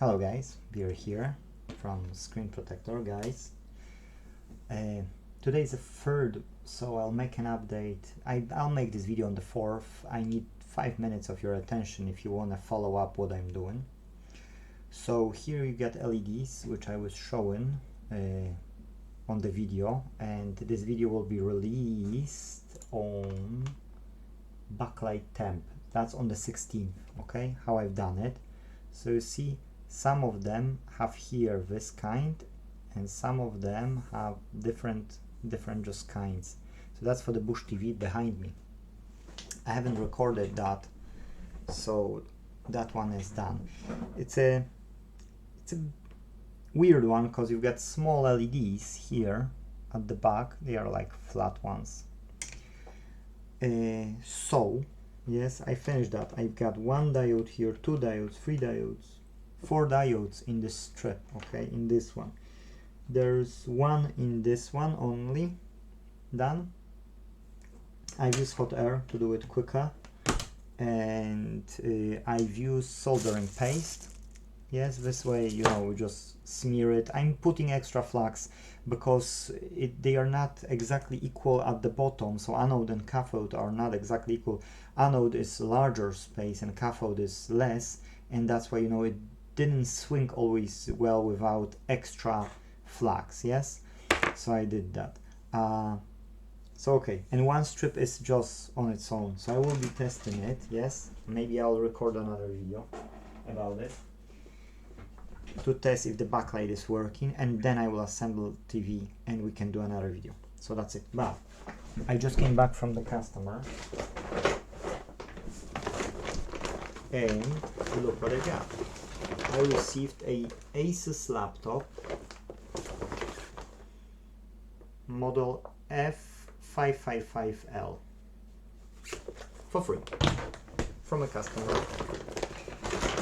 Hello guys, we're here from ScreenProtector guys. Today is the 3rd, so I'll make an update. I'll make this video on the 4th. I need 5 minutes of your attention if you want to follow up what I'm doing. So here you get LEDs, which I was showing on the video, and this video will be released on backlight temp. That's on the 16th, okay, how I've done it. So you see, some of them have here this kind, and some of them have different just kinds. So that's for the Bush TV behind me. I haven't recorded that, so that one is done. It's a weird one because you've got small LEDs here at the back. They are like flat ones. So yes, I finished that. I've got 1 diode here, 2 diodes, 3 diodes, 4 diodes in this strip, okay, in this one. There's 1 in this one only. Done. I've used hot air to do it quicker, and I've used soldering paste. Yes, this way, you know, we just smear it. I'm putting extra flux because they are not exactly equal at the bottom, so anode and cathode are not exactly equal. Anode is larger space and cathode is less, and that's why, you know, it didn't swing always well without extra flux. Yes, so I did that. So okay, and 1 strip is just on its own, so I will be testing it. Yes, maybe I'll record another video about it to test if the backlight is working, and then I will assemble TV and we can do another video. So that's it. But I just came back from the customer, and look what I got. I received a Asus laptop model F555L for free from a customer,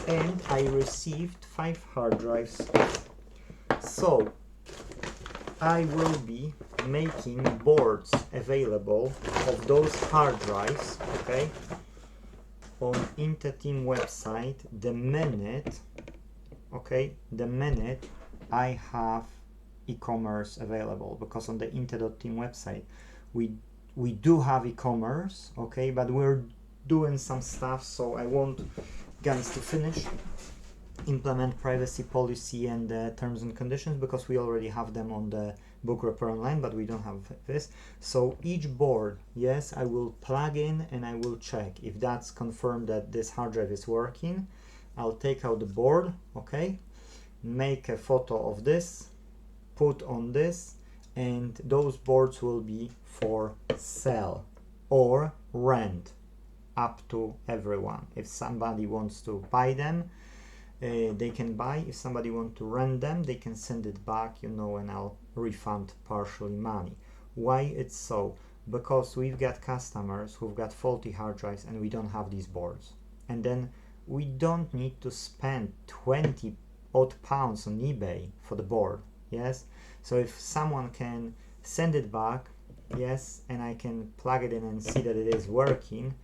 and I received 5 hard drives. So I will be making boards available of those hard drives, okay, on Inte.Team website the minute, okay, the minute I have e-commerce available, because on the Inte.Team website we do have e-commerce, okay, but we're doing some stuff, so I want guys to finish implement privacy policy and terms and conditions, because we already have them on the book repair online, but we don't have this. So each board, yes, I will plug in and I will check if that's confirmed that this hard drive is working. I'll take out the board, okay, make a photo of this, put on this, and those boards will be for sale or rent, up to everyone. If somebody wants to buy them, they can buy. If somebody wants to rent them, they can send it back, you know, and I'll refund partially money. Why it's so? Because we've got customers who've got faulty hard drives and we don't have these boards, and then we don't need to spend 20 odd pounds on eBay for the board. Yes, so if someone can send it back, yes, and I can plug it in and see that it is working,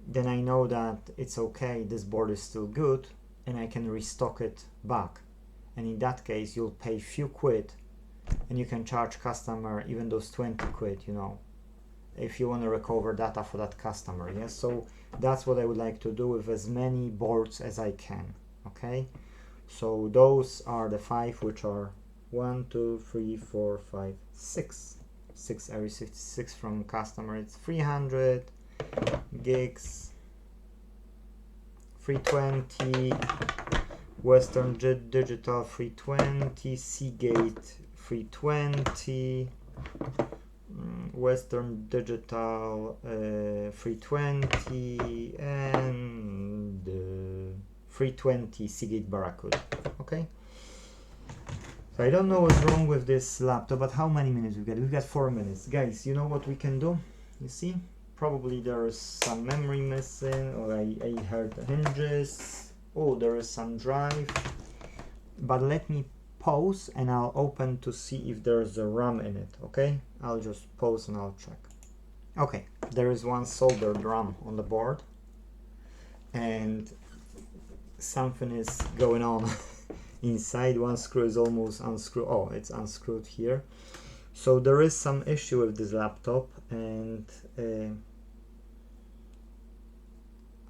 then I know that it's okay, this board is still good, and I can restock it back. And in that case, you'll pay few quid and you can charge customer even those 20 quid, you know, if you want to recover data for that customer. Yes, so that's what I would like to do with as many boards as I can. Okay, so those are the 5, which are 1, 2, 3, 4, 5, 6. I received 6 from customer. It's 300 gigs, 320, Western Digital 320, Seagate 320, Western Digital 320, and 320 Seagate Barracuda. Okay, so I don't know what's wrong with this laptop, but how many minutes we've got? We've got 4 minutes. Guys, you know what we can do? You see? Probably there is some memory missing, or I heard hinges. Oh, there is some drive. But let me pause and I'll open to see if there's a RAM in it, okay? I'll just pause and I'll check. Okay, there is one soldered RAM on the board. And something is going on inside. One screw is almost unscrewed. Oh, it's unscrewed here. So there is some issue with this laptop, and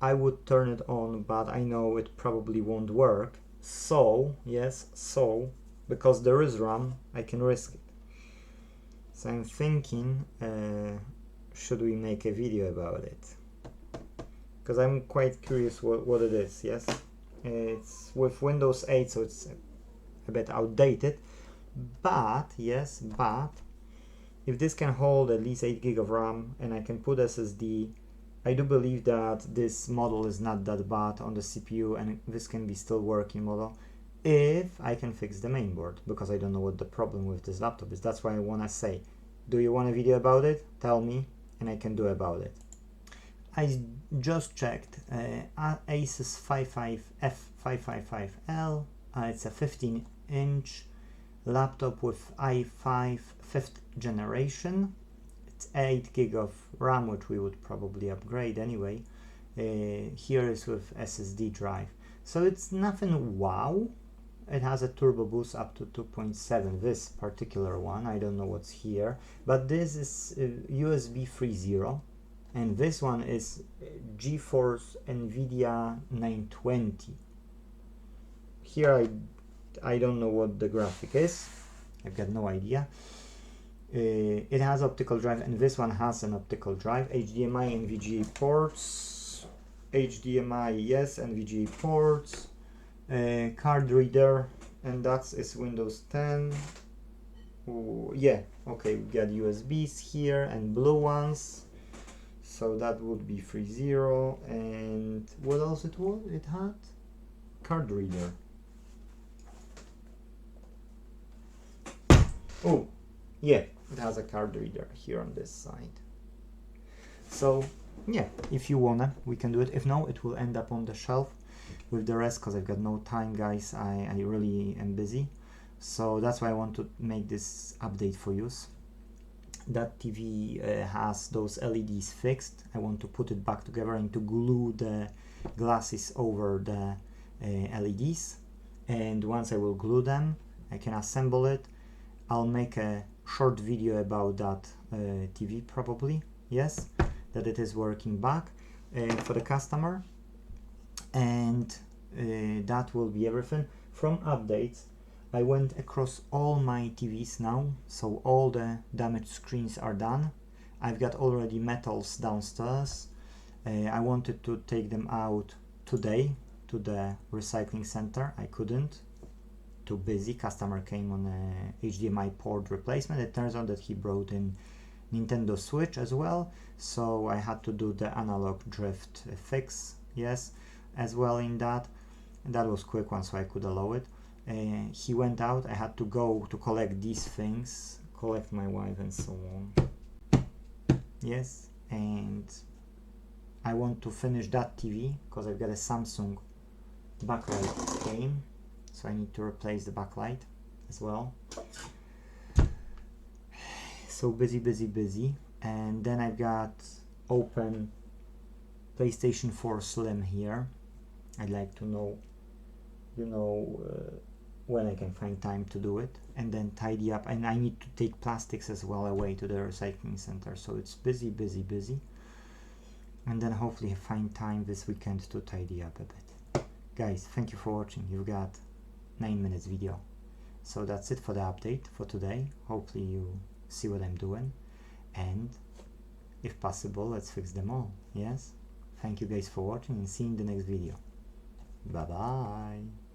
I would turn it on, but I know it probably won't work. So yes, so because there is RAM, I can risk it. So I'm thinking, should we make a video about it? Because I'm quite curious what it is. Yes, it's with Windows 8, so it's a bit outdated. But yes, but if this can hold at least 8 gig of RAM and I can put SSD, I do believe that this model is not that bad on the CPU, and this can be still working model if I can fix the mainboard, because I don't know what the problem with this laptop is. That's why I want to say, do you want a video about it? Tell me and I can do about it. I just checked Asus F555L. It's a 15-inch laptop with i5 5th generation. It's 8 gig of RAM, which we would probably upgrade anyway. Here is with SSD drive. So it's nothing wow. It has a turbo boost up to 2.7, this particular one. I don't know what's here, but this is USB 3.0, and this one is GeForce NVIDIA 920. Here I don't know what the graphic is. I've got no idea. It has optical drive, and this one has an optical drive. HDMI and VGA ports. HDMI, yes, and VGA ports. Card reader, and that is Windows 10. Ooh, yeah, okay, we got USBs here and blue ones. So that would be 3.0. And what else it was? It had card reader. Oh, yeah, it has a card reader here on this side. So yeah, if you wanna, we can do it. If no, it will end up on the shelf with the rest, because I've got no time, guys. I really am busy. So that's why I want to make this update for you. That TV has those LEDs fixed. I want to put it back together and to glue the glasses over the LEDs. And once I will glue them, I can assemble it. I'll make a short video about that TV probably, yes, that it is working back for the customer. And that will be everything. From updates, I went across all my TVs now, so all the damaged screens are done. I've got already metals downstairs. I wanted to take them out today to the recycling center. I couldn't, too busy. Customer came on a HDMI port replacement. It turns out that he brought in Nintendo Switch as well, so I had to do the analog drift fix, yes, as well in that. And that was quick one, so I could allow it. He went out. I had to go to collect these things, collect my wife and so on, yes. And I want to finish that TV because I've got a Samsung backlight came, so I need to replace the backlight as well. So busy. And then I've got open PlayStation 4 Slim here. I'd like to know, when I can find time to do it, and then tidy up. And I need to take plastics as well away to the recycling center. So it's busy. And then hopefully find time this weekend to tidy up a bit. Guys, thank you for watching. You've got 9 minutes video. So that's it for the update for today. Hopefully you see what I'm doing, and if possible, let's fix them all. Yes, thank you guys for watching, and see you in the next video. Bye bye.